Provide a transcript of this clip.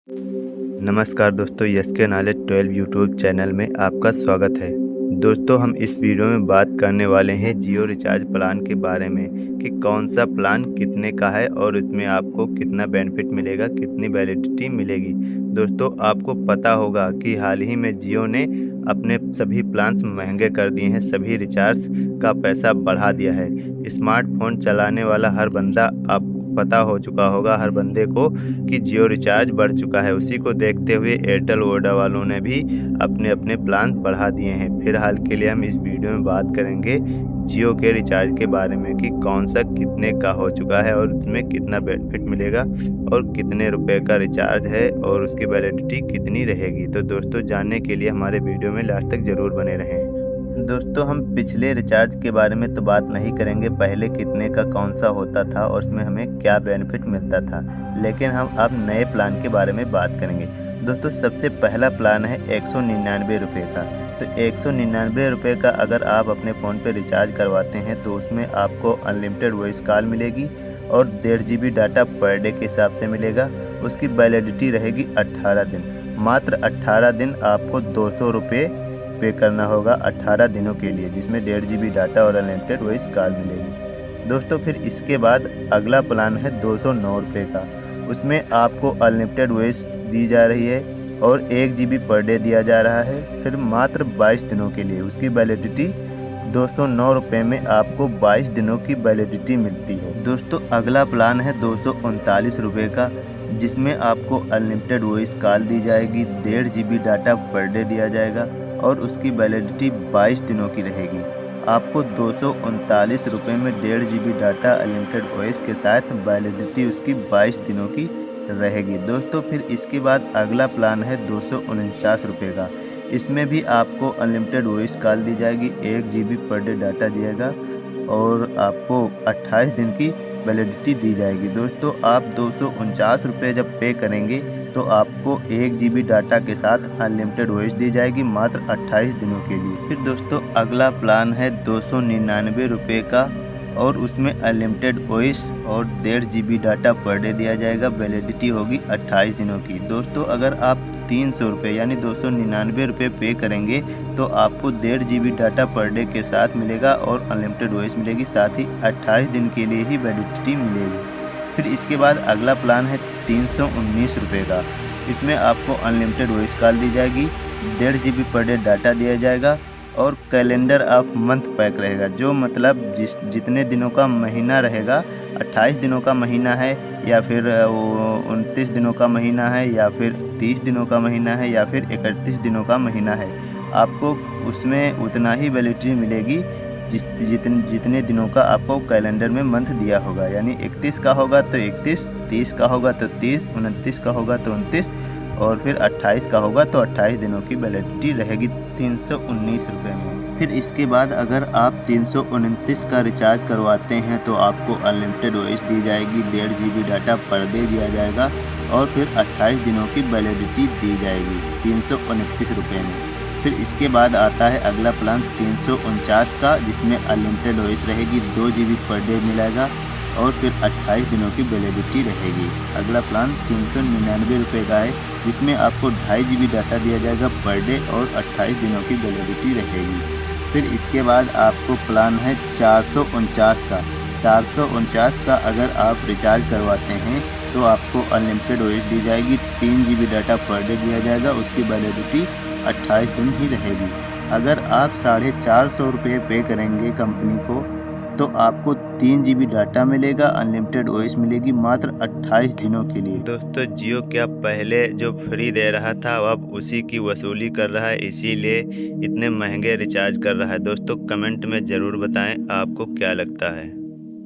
नमस्कार दोस्तों, यस के नॉलेज 12 यूट्यूब चैनल में आपका स्वागत है। दोस्तों, हम इस वीडियो में बात करने वाले हैं जियो रिचार्ज प्लान के बारे में कि कौन सा प्लान कितने का है और इसमें आपको कितना बेनिफिट मिलेगा, कितनी वैलिडिटी मिलेगी। दोस्तों, आपको पता होगा कि हाल ही में जियो ने अपने सभी प्लान्स महंगे कर दिए हैं, सभी रिचार्ज का पैसा बढ़ा दिया है। स्मार्टफोन चलाने वाला हर बंदा, आपको पता हो चुका होगा हर बंदे को, कि जियो रिचार्ज बढ़ चुका है। उसी को देखते हुए एयरटेल वोडा वालों ने भी अपने अपने प्लान बढ़ा दिए हैं। फिलहाल के लिए हम इस वीडियो में बात करेंगे जियो के रिचार्ज के बारे में कि कौन सा कितने का हो चुका है और उसमें कितना बेनिफिट मिलेगा और कितने रुपए का रिचार्ज है और उसकी वैलिडिटी कितनी रहेगी। तो दोस्तों, जानने के लिए हमारे वीडियो में लास्ट तक ज़रूर बने रहें। दोस्तों, हम पिछले रिचार्ज के बारे में तो बात नहीं करेंगे, पहले कितने का कौन सा होता था और उसमें हमें क्या बेनिफिट मिलता था, लेकिन हम अब नए प्लान के बारे में बात करेंगे। दोस्तों, सबसे पहला प्लान है 199 रुपये का। तो 199 रुपये का अगर आप अपने फ़ोन पे रिचार्ज करवाते हैं तो उसमें आपको अनलिमिटेड वॉइस कॉल मिलेगी और 1.5 GB डाटा पर डे के हिसाब से मिलेगा। उसकी वैलिडिटी रहेगी 18 दिन। मात्र 18 दिन आपको 200 रुपये पे करना होगा 18 दिनों के लिए, जिसमें 1.5 GB डाटा और अनलिमिटेड वॉइस कॉल मिलेगी। दोस्तों, फिर इसके बाद अगला प्लान है 209 रुपये का। उसमें आपको अनलिमिटेड वॉइस दी जा रही है और 1 GB पर डे दिया जा रहा है, फिर मात्र 22 दिनों के लिए। उसकी वैलिडिटी 209 रुपये में आपको 22 दिनों की वैलिडिटी मिलती है। दोस्तों, अगला प्लान है 239 रुपये का, जिसमें आपको अनलिमिटेड वॉइस कॉल दी जाएगी, 1.5 GB डाटा पर डे दिया जाएगा और उसकी वैलिडिटी 22 दिनों की रहेगी। आपको 239 रुपये में 1.5 GB डाटा अनलिमिटेड वॉइस के साथ वैलिडिटी उसकी 22 दिनों की रहेगी। दोस्तों, फिर इसके बाद अगला प्लान है 249 रुपये का। इसमें भी आपको अनलिमिटेड वॉइस कॉल दी जाएगी, 1 GB पर डे डाटा दिएगा और आपको 28 दिन की वैलिडिटी दी जाएगी। दोस्तों, आप 249 रुपये जब पे करेंगे तो आपको 1 GB डाटा के साथ अनलिमिटेड वॉइस दी जाएगी मात्र 28 दिनों के लिए। फिर दोस्तों, अगला प्लान है 299 रुपये का और उसमें अनलिमिटेड वॉइस और 1.5 GB डाटा पर डे दिया जाएगा। वैलिडिटी होगी 28 दिनों की। दोस्तों, अगर आप 300 रुपये यानी 299 रुपये पे करेंगे तो आपको 1.5 GB डाटा पर डे के साथ मिलेगा और अनलिमिटेड वॉइस मिलेगी, साथ ही 28 दिन के लिए ही वैलिडिटी मिलेगी। फिर इसके बाद अगला प्लान है 319 रुपये का। इसमें आपको अनलिमिटेड वॉइस कॉल दी जाएगी, 1.5 GB पर डे डाटा दिया जाएगा और कैलेंडर ऑफ मंथ पैक रहेगा, जो मतलब जितने दिनों का महीना रहेगा, 28 दिनों का महीना है या फिर 29 दिनों का महीना है या फिर 30 दिनों का महीना है या फिर 31 दिनों का महीना है, आपको उसमें उतना ही वैलिडिटी मिलेगी जितने दिनों का आपको कैलेंडर में मंथ दिया होगा। यानी 31 का होगा तो 31, 30 का होगा तो 30, 29 का होगा तो 29 और फिर 28 का होगा तो 28 दिनों की वैलिडिटी रहेगी 319 रुपये में। फिर इसके बाद अगर आप 329 का रिचार्ज करवाते हैं तो आपको अनलिमिटेड वॉइस दी जाएगी, 1.5 GB डाटा पर डे दिया जाएगा और फिर 28 दिनों की वैलिडिटी दी जाएगी 329 रुपये में। फिर इसके बाद आता है अगला प्लान 349 का, जिसमें अनलिमिटेड वॉइस रहेगी, 2 GB पर डे मिलेगा और फिर 28 दिनों की वैलिडिटी रहेगी। अगला प्लान 399 रुपये का है, जिसमें आपको 2.5 GB डाटा दिया जाएगा पर डे और 28 दिनों की वैलिडिटी रहेगी। फिर इसके बाद आपको प्लान है 449 का। 449 का अगर आप रिचार्ज करवाते हैं तो आपको अनलिमिटेड वॉइस दी जाएगी, 3 GB डाटा पर डे दिया जाएगा, उसकी वैलिडिटी 28 दिन ही रहेगी। अगर आप 450 रुपये पे करेंगे कंपनी को तो आपको 3 GB डाटा मिलेगा, अनलिमिटेड वॉइस मिलेगी मात्र 28 दिनों के लिए। दोस्तों, जियो क्या पहले जो फ्री दे रहा था अब उसी की वसूली कर रहा है, इसीलिए इतने महंगे रिचार्ज कर रहा है। दोस्तों, कमेंट में ज़रूर बताएं आपको क्या लगता है।